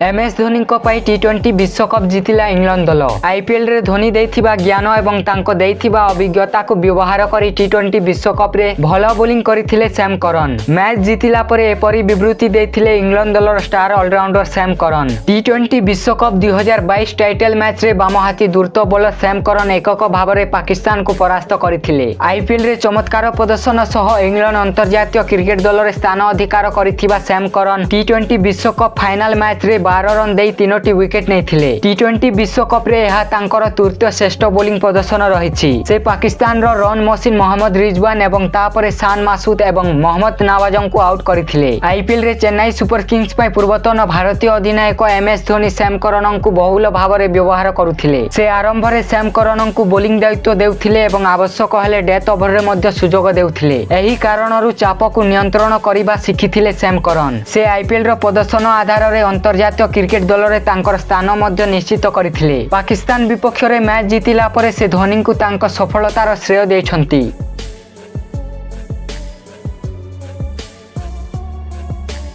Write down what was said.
MS Dhoni टी20 विश्वकप जितिला England दल। IPL रे धोनी देथिबा ज्ञान एवं तांको देथिबा अभिज्ञता को व्यवहार करी टी20 विश्वकप रे भल बोलिंग करथिले सैम करन। मैच जितिला परे एपरी विवृत्ति देथिले इंग्लैंड दलर स्टार ऑलराउंडर सैम करन। टी20 विश्वकप 2022 टाइटल मैच रे बामहाती द्रुत बॉलर सैम करन एकक भाव पाकिस्तान को परास्त करथिले। आईपीएल रे चमत्कार प्रदर्शन सह इंग्लैंड अंतर्जातीय क्रिकेट दल रे स्थान अधिकार करिथिबा सैम करन टी20 विश्वकप फाइनल मैच रे 12 रन दे 3टी विकेट नहीं। टी20 विश्वकप रे यह तांकर तृतीय श्रेष्ठ बोलिंग प्रदर्शन रही। से पाकिस्तान रो रन मशीन मोहम्मद रिजवान एवं तापरे शान मासूद एवं मोहम्मद नवाजों को आउट करथिले। आईपीएल रे चेन्नई सुपर किंग्स पई पूर्वतन भारतीय अधिनायक एमएस धोनी सैम करन को बहुल भाव में व्यवहार करुथिले। से आरंभ रे सैम करन को बोलिंग दायित्व देउथिले एवं आवश्यक हेले डेथ ओवर रे मध्य सुजोग देउथिले। एही कारणरू चाप को नियंत्रण करिबा शिखिथिले सैम करन। से आईपीएल रो प्रदर्शन आधार रे अंतर्जातीय क्रिकेट दल रे तांकर स्थान मध्य निश्चित करथिले। पाकिस्तान विपक्ष रे मैच जितिला परे से धोनी को तांको सफलतार श्रेय दैछंती।